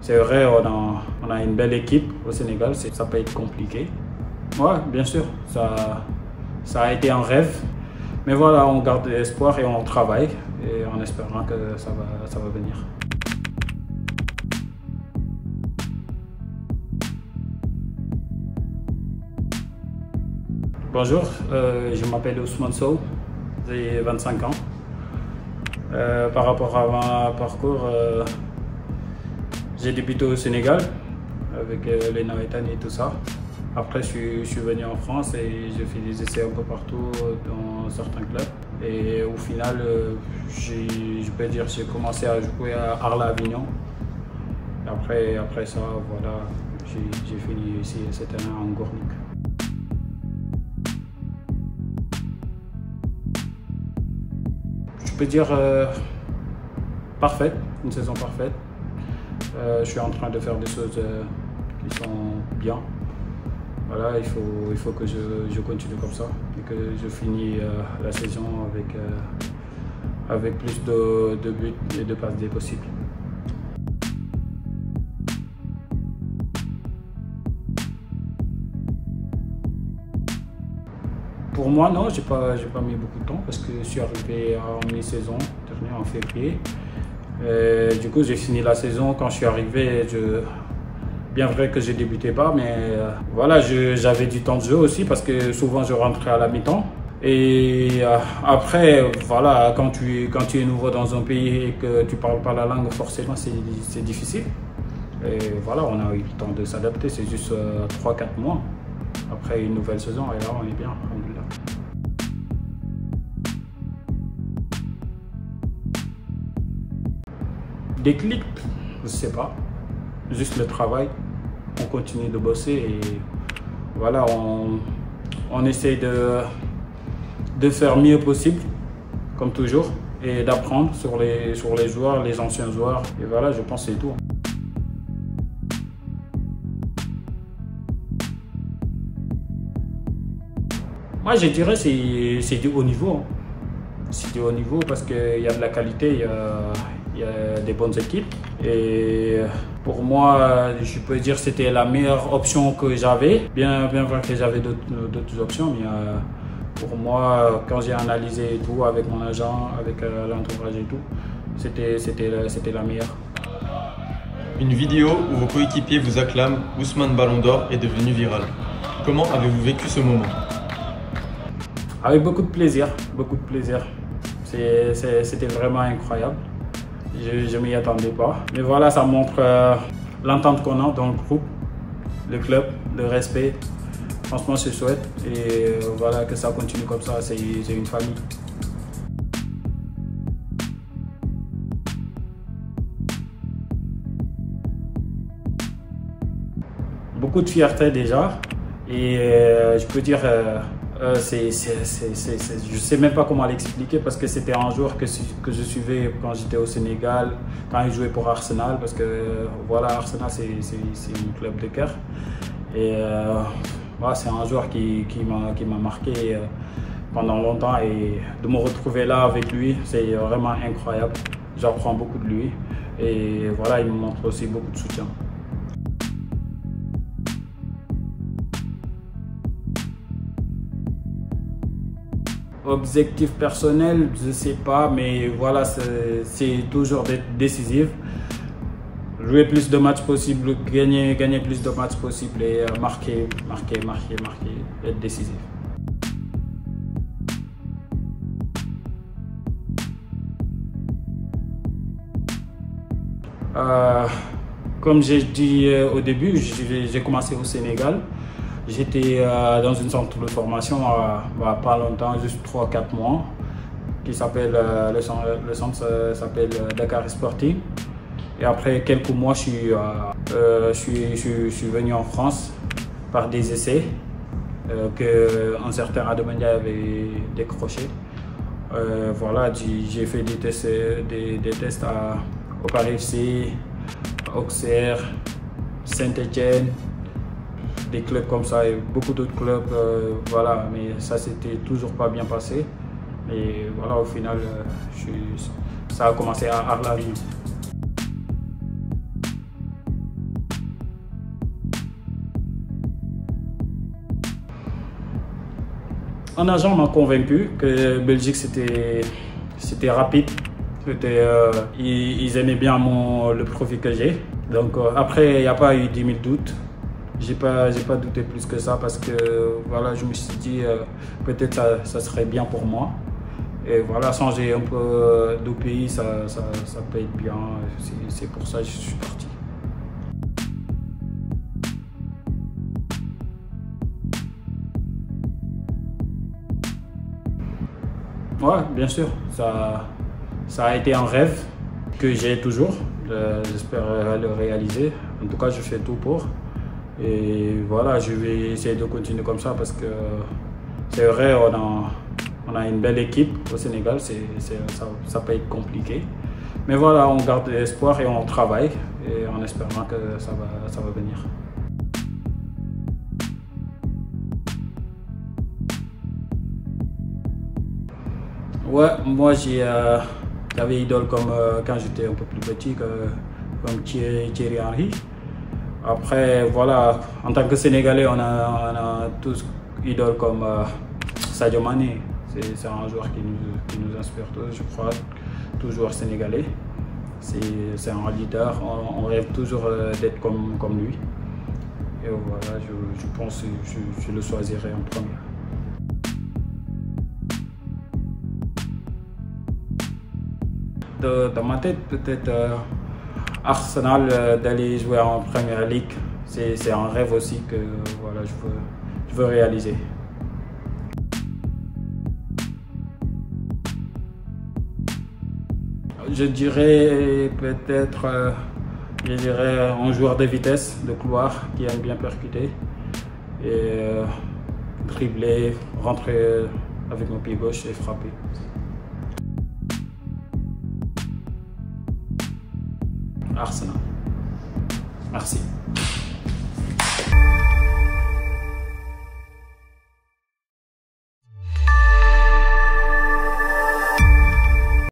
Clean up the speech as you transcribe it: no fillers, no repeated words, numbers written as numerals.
C'est vrai, on a une belle équipe au Sénégal, ça peut être compliqué. Ouais, bien sûr, ça a été un rêve. Mais voilà, on garde espoir et on travaille et en espérant que ça va venir. Bonjour, je m'appelle Ousmane Sow, j'ai 25 ans. Par rapport à mon parcours, j'ai débuté au Sénégal avec les Nawetan et tout ça. Après, je suis venu en France et j'ai fait des essais un peu partout dans certains clubs. Et au final, je peux dire que j'ai commencé à jouer à Arles-Avignon. Après ça, voilà, j'ai fini ici cette année en Gornik. Je peux dire parfaite, une saison parfaite. Je suis en train de faire des choses qui sont bien. Voilà, il faut que je continue comme ça et que je finis la saison avec plus de buts et de passes D possibles. Pour moi, non, j'ai pas mis beaucoup de temps parce que je suis arrivé en mi-saison dernière, en février. Du coup, j'ai fini la saison. Quand je suis arrivé, bien vrai que j'ai débuté pas, mais voilà, j'avais du temps de jeu aussi parce que souvent je rentrais à la mi-temps. Et après, voilà, quand tu es nouveau dans un pays et que tu parles pas la langue, forcément c'est difficile. Et voilà, on a eu le temps de s'adapter, c'est juste 3-4 mois. Après une nouvelle saison, et là on est bien, alhamdoulilah. Déclic, je sais pas, juste le travail. On continue de bosser et voilà, on essaye de faire mieux possible, comme toujours, et d'apprendre sur les joueurs, les anciens joueurs. Et voilà, je pense que c'est tout. Moi, je dirais que c'est du haut niveau. C'est du haut niveau parce qu'il y a de la qualité, il y a des bonnes équipes. Et pour moi, je peux dire que c'était la meilleure option que j'avais. Bien vrai que j'avais d'autres options, mais pour moi, quand j'ai analysé tout avec mon agent, avec l'entourage et tout, c'était la meilleure. Une vidéo où vos coéquipiers vous acclament Ousmane Ballon d'Or est devenue virale. Comment avez-vous vécu ce moment? Avec beaucoup de plaisir, beaucoup de plaisir. C'était vraiment incroyable. Je ne m'y attendais pas. Mais voilà, ça montre l'entente qu'on a dans le groupe, le club, le respect. Franchement, je souhaite. Et voilà, que ça continue comme ça, c'est une famille. Beaucoup de fierté déjà. Et je peux dire, je ne sais même pas comment l'expliquer parce que c'était un joueur que je suivais quand j'étais au Sénégal, quand il jouait pour Arsenal, parce que voilà, Arsenal c'est mon club de cœur. Et voilà, c'est un joueur qui m'a marqué pendant longtemps et de me retrouver là avec lui, c'est vraiment incroyable. J'apprends beaucoup de lui et voilà, il me montre aussi beaucoup de soutien. Objectif personnel, je ne sais pas, mais voilà, c'est toujours d'être décisif. Jouer plus de matchs possible, gagner plus de matchs possible et marquer, être décisif. Comme j'ai dit au début, j'ai commencé au Sénégal. J'étais dans une centre de formation pas longtemps, juste 3-4 mois, qui s'appelle, le centre s'appelle Dakar Sporting. Et après quelques mois, je suis venu en France par des essais qu'un certain Adomania avait décroché. Voilà, j'ai fait des tests au Paris FC, Auxerre, Saint-Étienne, des clubs comme ça et beaucoup d'autres clubs, voilà, mais ça s'était toujours pas bien passé. Et voilà, au final, ça a commencé à Arles-Avignon. Un agent m'a convaincu que Belgique c'était rapide. Ils aimaient bien le profil que j'ai. Donc après, il n'y a pas eu 10 000 doutes. J'ai pas douté plus que ça parce que voilà, je me suis dit peut-être ça serait bien pour moi. Et voilà, changer un peu de pays, ça peut être bien. C'est pour ça que je suis parti. Ouais, bien sûr. Ça a été un rêve que j'ai toujours. J'espère le réaliser. En tout cas, je fais tout pour. Et voilà, je vais essayer de continuer comme ça parce que c'est vrai, on a une belle équipe au Sénégal. Ça peut être compliqué. Mais voilà, on garde espoir et on travaille et en espérant que ça va venir. Ouais, moi j'avais idole comme quand j'étais un peu plus petit, comme Thierry Henry. Après, voilà, en tant que Sénégalais, on a tous idole comme Sadio Mané. C'est un joueur qui nous inspire tous, je crois, tout joueur sénégalais. C'est un leader, on rêve toujours d'être comme lui. Et voilà, je pense que je le choisirai en premier. Dans ma tête, peut-être Arsenal d'aller jouer en Premier League, c'est un rêve aussi que voilà, je veux réaliser. Je dirais peut-être un joueur de vitesse, de couloir, qui aime bien percuter et dribbler, rentrer avec mon pied gauche et frapper. Arsenal. Merci.